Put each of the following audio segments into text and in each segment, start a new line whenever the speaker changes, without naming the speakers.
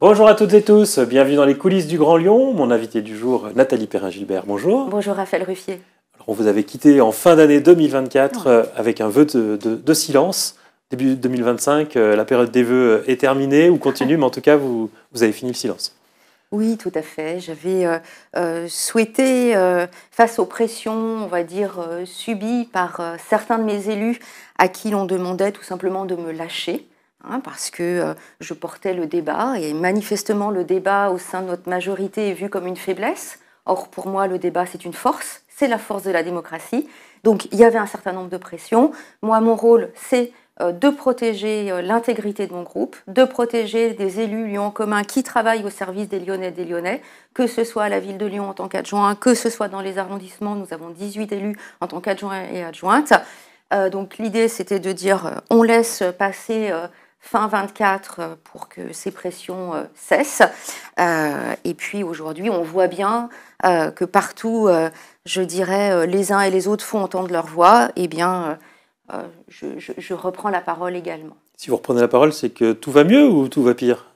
Bonjour à toutes et tous, bienvenue dans les coulisses du Grand Lyon. Mon invité du jour, Nathalie Perrin-Gilbert, bonjour.
Bonjour Raphaël Ruffier.
Alors, on vous avait quitté en fin d'année 2024
Ouais.
avec un vœu de silence. Début 2025, la période des vœux est terminée ou continue, mais en tout cas, vous avez fini le silence.
Oui, tout à fait. J'avais souhaité, face aux pressions, on va dire, subies par certains de mes élus à qui l'on demandait tout simplement de me lâcher, hein, parce que je portais le débat, et manifestement le débat au sein de notre majorité est vu comme une faiblesse. Or, pour moi, le débat, c'est une force, c'est la force de la démocratie. Donc, il y avait un certain nombre de pressions. Moi, mon rôle, c'est de protéger l'intégrité de mon groupe, de protéger des élus Lyon en commun qui travaillent au service des Lyonnais et des Lyonnais, que ce soit à la ville de Lyon en tant qu'adjoint, que ce soit dans les arrondissements, nous avons 18 élus en tant qu'adjoints et adjointes. Donc l'idée, c'était de dire on laisse passer fin 24 pour que ces pressions cessent. Et puis aujourd'hui, on voit bien que partout, je dirais, les uns et les autres font entendre leur voix. Eh bien, je reprends la parole également.
Si vous reprenez la parole, c'est que tout va mieux ou tout va pire?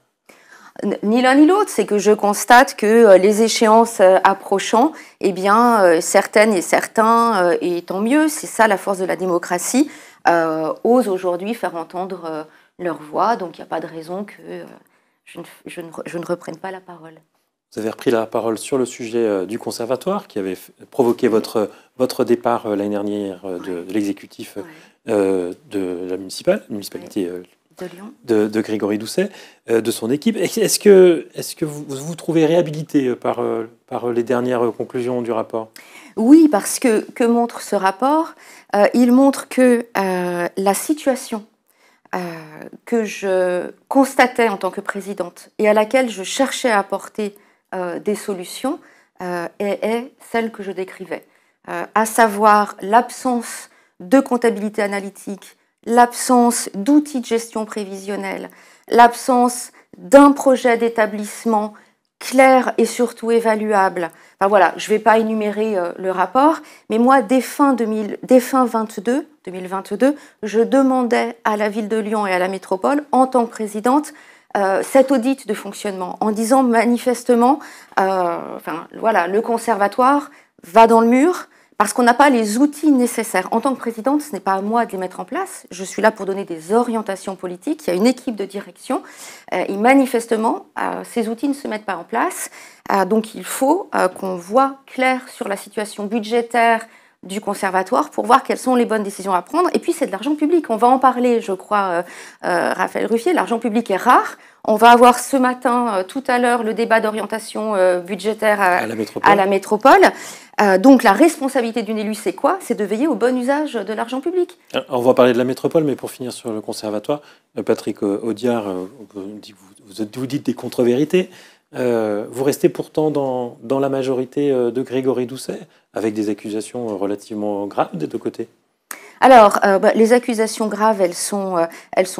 Ni l'un ni l'autre, c'est que je constate que les échéances approchant, eh bien, certaines et certains, et tant mieux, c'est ça la force de la démocratie, osent aujourd'hui faire entendre leur voix, donc il n'y a pas de raison que je ne reprenne pas la parole.
Vous avez repris la parole sur le sujet du conservatoire qui avait provoqué votre départ l'année dernière de l'exécutif de la municipalité
De Lyon.
de Grégory Doucet, de son équipe. Est-ce que vous vous trouvez réhabilité par les dernières conclusions du rapport?
Oui, parce que montre ce rapport? Il montre que la situation que je constatais en tant que présidente et à laquelle je cherchais à apporter des solutions est celle que je décrivais, à savoir l'absence de comptabilité analytique, l'absence d'outils de gestion prévisionnelle, l'absence d'un projet d'établissement clair et surtout évaluable. Enfin voilà, je ne vais pas énumérer le rapport, mais moi, dès fin 2022, je demandais à la ville de Lyon et à la métropole, en tant que présidente, cet audit de fonctionnement, en disant manifestement, voilà, le conservatoire va dans le mur, parce qu'on n'a pas les outils nécessaires. En tant que présidente, ce n'est pas à moi de les mettre en place. Je suis là pour donner des orientations politiques. Il y a une équipe de direction. Et manifestement, ces outils ne se mettent pas en place. Donc il faut qu'on voit clair sur la situation budgétaire du conservatoire pour voir quelles sont les bonnes décisions à prendre. Et puis c'est de l'argent public. On va en parler, je crois, Raphaël Ruffier. L'argent public est rare. On va avoir ce matin, tout à l'heure, le débat d'orientation budgétaire à la métropole. Donc la responsabilité d'une élue, c'est quoi? C'est de veiller au bon usage de l'argent public.
Alors, on va parler de la métropole, mais pour finir sur le conservatoire, Patrick Audiard, vous dites des contre-vérités. Vous restez pourtant dans la majorité de Grégory Doucet, avec des accusations relativement graves des deux côtés.
Alors, les accusations graves, elles sont,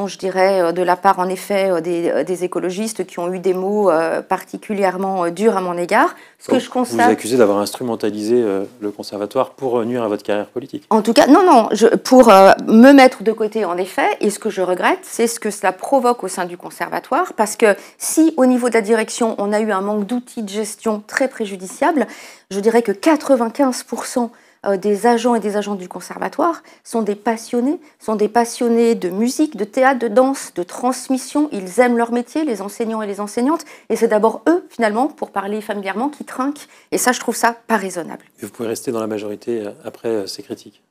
je dirais, de la part, en effet, des écologistes qui ont eu des mots particulièrement durs à mon égard. Ce que je constate...
Vous accusez d'avoir instrumentalisé le conservatoire pour nuire à votre carrière politique.
En tout cas, non, pour me mettre de côté, en effet, et ce que je regrette, c'est ce que cela provoque au sein du conservatoire, parce que si, au niveau de la direction, on a eu un manque d'outils de gestion très préjudiciable, je dirais que 95% des agents et des agentes du conservatoire sont des passionnés de musique, de théâtre, de danse, de transmission. Ils aiment leur métier, les enseignants et les enseignantes, et c'est d'abord eux, finalement, pour parler familièrement, qui trinquent. Et ça, je trouve ça pas raisonnable.
Et vous pouvez rester dans la majorité après ces critiques?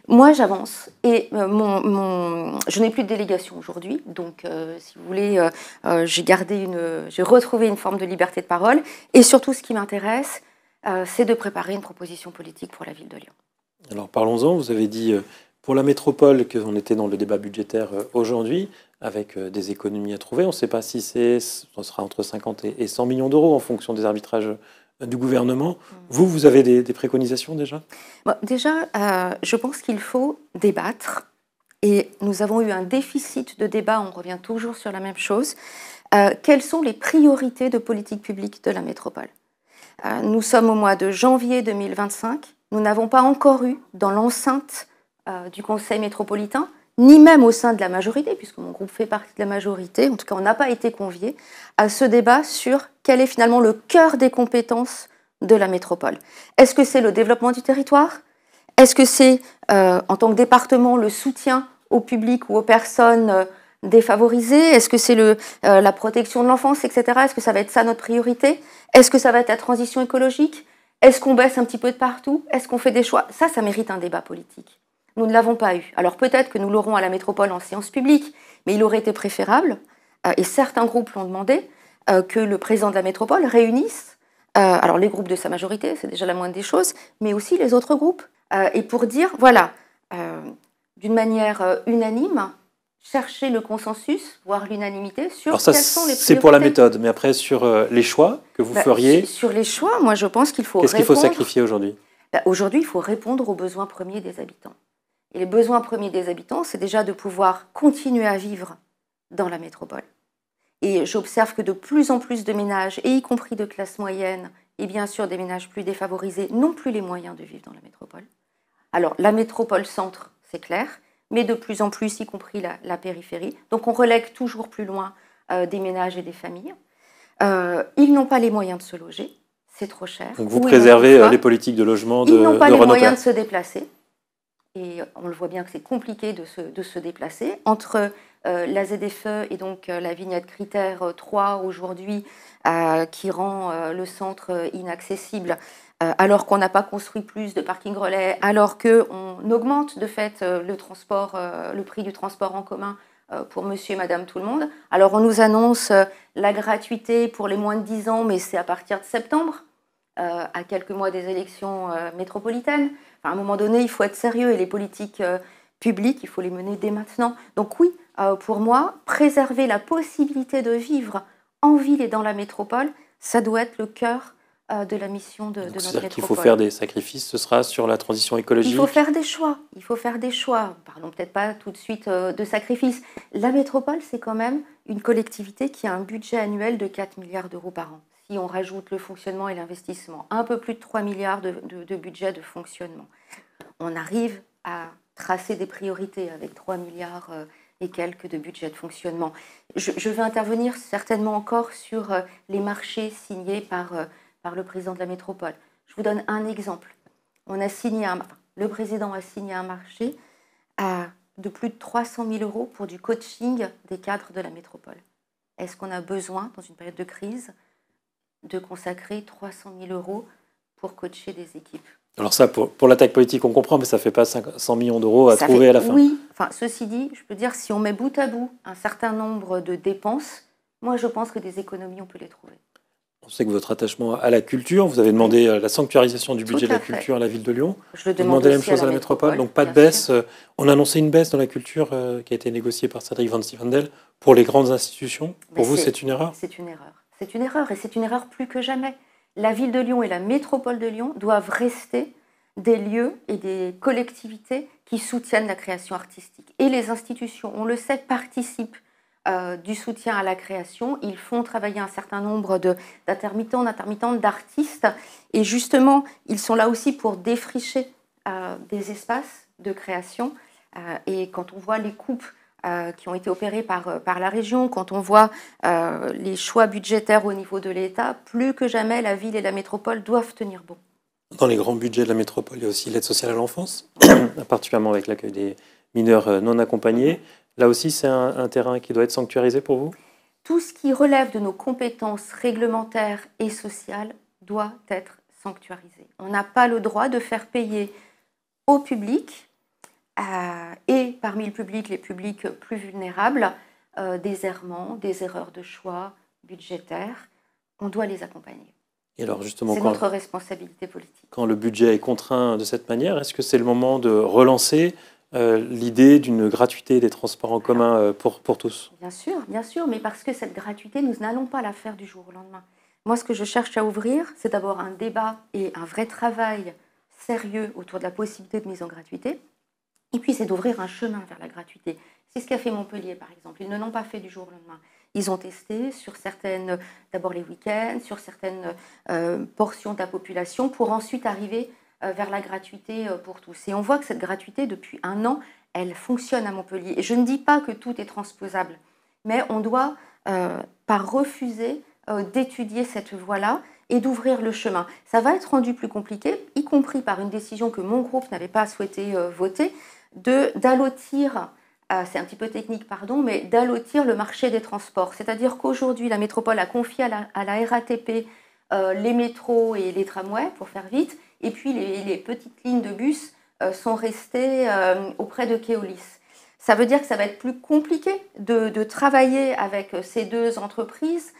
Moi, j'avance et je n'ai plus de délégation aujourd'hui, donc si vous voulez, j'ai retrouvé une forme de liberté de parole. Et surtout, ce qui m'intéresse, c'est de préparer une proposition politique pour la ville de Lyon.
Alors parlons-en, vous avez dit pour la métropole qu'on était dans le débat budgétaire aujourd'hui, avec des économies à trouver. On ne sait pas si ce sera entre 50 et 100 millions d'euros en fonction des arbitrages du gouvernement. Vous avez des préconisations déjà?
Déjà, je pense qu'il faut débattre. Et nous avons eu un déficit de débat, on revient toujours sur la même chose. Quelles sont les priorités de politique publique de la métropole? Nous sommes au mois de janvier 2025. Nous n'avons pas encore eu, dans l'enceinte du Conseil métropolitain, ni même au sein de la majorité, puisque mon groupe fait partie de la majorité, en tout cas on n'a pas été conviés à ce débat sur quel est finalement le cœur des compétences de la métropole. Est-ce que c'est le développement du territoire? Est-ce que c'est, en tant que département, le soutien au public ou aux personnes défavorisées? Est-ce que c'est la protection de l'enfance, etc.? Est-ce que ça va être ça notre priorité? Est-ce que ça va être la transition écologique? Est-ce qu'on baisse un petit peu de partout? Est-ce qu'on fait des choix? Ça mérite un débat politique. Nous ne l'avons pas eu. Alors peut-être que nous l'aurons à la métropole en séance publique, mais il aurait été préférable, et certains groupes l'ont demandé, que le président de la métropole réunisse alors les groupes de sa majorité, c'est déjà la moindre des choses, mais aussi les autres groupes. Et pour dire, voilà, d'une manière unanime, chercher le consensus, voire l'unanimité sur
alors ça,
quelles sont les priorités.
C'est pour la méthode, mais après sur les choix que vous feriez.
Sur les choix, moi je pense qu'il faut
Qu'est-ce qu'il faut sacrifier aujourd'hui?
Aujourd'hui, il faut répondre aux besoins premiers des habitants. Et les besoins premiers des habitants, c'est déjà de pouvoir continuer à vivre dans la métropole. Et j'observe que de plus en plus de ménages, et y compris de classe moyenne, et bien sûr des ménages plus défavorisés, n'ont plus les moyens de vivre dans la métropole. Alors, la métropole centre, c'est clair, mais de plus en plus, y compris la périphérie. Donc, on relègue toujours plus loin des ménages et des familles. Ils n'ont pas les moyens de se loger, c'est trop cher.
Donc, vous préservez les politiques de logement de Renault.
Ils n'ont pas les moyens de se déplacer. Et on le voit bien que c'est compliqué de se déplacer. Entre la ZFE et donc la vignette critère 3 aujourd'hui, qui rend le centre inaccessible, alors qu'on n'a pas construit plus de parking relais, alors qu'on augmente de fait le prix du transport en commun pour monsieur et madame tout le monde. Alors on nous annonce la gratuité pour les moins de 10 ans, mais c'est à partir de septembre, à quelques mois des élections métropolitaines. Enfin, à un moment donné, il faut être sérieux et les politiques publiques, il faut les mener dès maintenant. Donc oui, pour moi, préserver la possibilité de vivre en ville et dans la métropole, ça doit être le cœur de la mission de notre métropole.
Qu'il faut faire des sacrifices, ce sera sur la transition écologique.
Il faut faire des choix. Il faut faire des choix. Parlons peut-être pas tout de suite de sacrifices. La métropole, c'est quand même une collectivité qui a un budget annuel de 4 milliards d'euros par an. Si on rajoute le fonctionnement et l'investissement, un peu plus de 3 milliards de budget de fonctionnement. On arrive à tracer des priorités avec 3 milliards et quelques de budget de fonctionnement. Je vais intervenir certainement encore sur les marchés signés par le président de la métropole. Je vous donne un exemple. Le président a signé un marché de plus de 300 000 € pour du coaching des cadres de la métropole. Est-ce qu'on a besoin, dans une période de crise, de consacrer 300 000 € pour coacher des équipes?
Alors ça, pour l'attaque politique, on comprend, mais ça ne fait pas 100 millions d'euros à trouver à la fin.
Oui, enfin, ceci dit, je peux dire, si on met bout à bout un certain nombre de dépenses, moi je pense que des économies, on peut les trouver.
On sait que votre attachement à la culture, vous avez demandé la sanctuarisation du budget de la culture à la ville de Lyon.
Je le
demande. Vous demandez la même chose à la métropole, donc pas de baisse. On a annoncé une baisse dans la culture qui a été négociée par Cédric Van Stevendel pour les grandes institutions. Pour vous, c'est une erreur?
C'est une erreur. C'est une erreur, et c'est une erreur plus que jamais. La ville de Lyon et la métropole de Lyon doivent rester des lieux et des collectivités qui soutiennent la création artistique. Et les institutions, on le sait, participent du soutien à la création. Ils font travailler un certain nombre d'intermittents, d'intermittentes, d'artistes. Et justement, ils sont là aussi pour défricher des espaces de création. Et quand on voit les coupes qui ont été opérées par la région, quand on voit les choix budgétaires au niveau de l'État, plus que jamais, la ville et la métropole doivent tenir bon.
Dans les grands budgets de la métropole, il y a aussi l'aide sociale à l'enfance, particulièrement avec l'accueil des mineurs non accompagnés. Là aussi, c'est un terrain qui doit être sanctuarisé pour vous?
Tout ce qui relève de nos compétences réglementaires et sociales doit être sanctuarisé. On n'a pas le droit de faire payer au public, et parmi le public, les publics plus vulnérables, des errements, des erreurs de choix budgétaires. On doit les accompagner.
Et alors justement,
c'est notre responsabilité politique.
Quand le budget est contraint de cette manière, est-ce que c'est le moment de relancer l'idée d'une gratuité des transports en commun pour tous?
Bien sûr, mais parce que cette gratuité, nous n'allons pas la faire du jour au lendemain. Moi, ce que je cherche à ouvrir, c'est d'abord un débat et un vrai travail sérieux autour de la possibilité de mise en gratuité. Et puis, c'est d'ouvrir un chemin vers la gratuité. C'est ce qu'a fait Montpellier, par exemple. Ils ne l'ont pas fait du jour au lendemain. Ils ont testé sur certaines, d'abord les week-ends, sur certaines portions de la population, pour ensuite arriver vers la gratuité pour tous. Et on voit que cette gratuité, depuis un an, elle fonctionne à Montpellier. Et je ne dis pas que tout est transposable, mais on doit pas refuser d'étudier cette voie-là et d'ouvrir le chemin. Ça va être rendu plus compliqué, y compris par une décision que mon groupe n'avait pas souhaité voter, d'allotir, c'est un petit peu technique, pardon, mais d'allotir le marché des transports. C'est-à-dire qu'aujourd'hui, la métropole a confié à la RATP les métros et les tramways, pour faire vite, et puis les petites lignes de bus sont restées auprès de Keolis. Ça veut dire que ça va être plus compliqué de travailler avec ces deux entreprises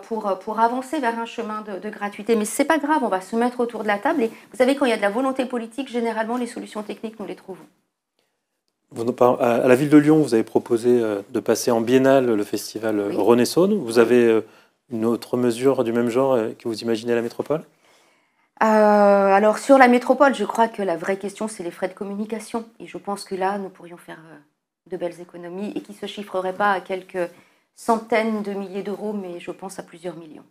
pour avancer vers un chemin de gratuité. Mais ce n'est pas grave, on va se mettre autour de la table. Et vous savez, quand il y a de la volonté politique, généralement, les solutions techniques, nous les trouvons.
À la ville de Lyon, vous avez proposé de passer en biennale le festival
Oui.
René-Saune. Vous avez une autre mesure du même genre que vous imaginez à la métropole ?
Alors, sur la métropole, je crois que la vraie question, c'est les frais de communication. Et je pense que là, nous pourrions faire de belles économies et qui ne se chiffreraient pas à quelques centaines de milliers d'euros, mais je pense à plusieurs millions.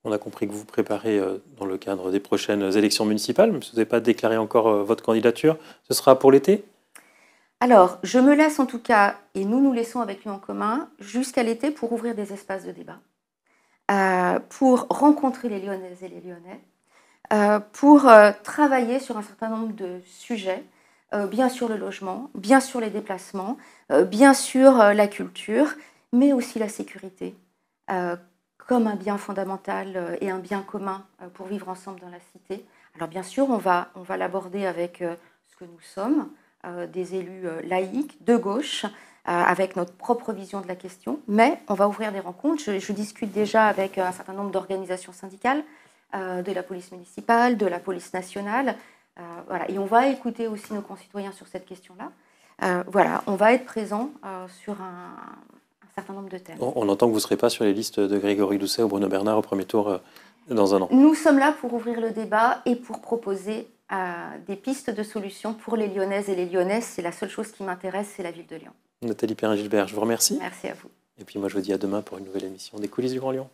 On a compris que vous vous préparez dans le cadre des prochaines élections municipales, même si vous n'avez pas déclaré encore votre candidature. Ce sera pour l'été ?
Alors, je me laisse en tout cas, et nous laissons avec lui en commun, jusqu'à l'été pour ouvrir des espaces de débat, pour rencontrer les Lyonnaises et les Lyonnais, pour travailler sur un certain nombre de sujets, bien sûr le logement, bien sûr les déplacements, bien sûr la culture, mais aussi la sécurité, comme un bien fondamental et un bien commun pour vivre ensemble dans la cité. Alors bien sûr, on va l'aborder avec ce que nous sommes, des élus laïcs, de gauche, avec notre propre vision de la question, mais on va ouvrir des rencontres. Je discute déjà avec un certain nombre d'organisations syndicales, de la police municipale, de la police nationale, voilà. Et on va écouter aussi nos concitoyens sur cette question-là. Voilà, on va être présent sur un certain nombre de thèmes.
On entend que vous ne serez pas sur les listes de Grégory Doucet ou Bruno Bernard au premier tour dans un an.
Nous sommes là pour ouvrir le débat et pour proposer des pistes de solutions pour les Lyonnaises et les Lyonnais. C'est la seule chose qui m'intéresse, c'est la ville de Lyon.
Nathalie Perrin-Gilbert, je vous remercie.
Merci à vous.
Et puis moi, je vous dis à demain pour une nouvelle émission des coulisses du Grand Lyon.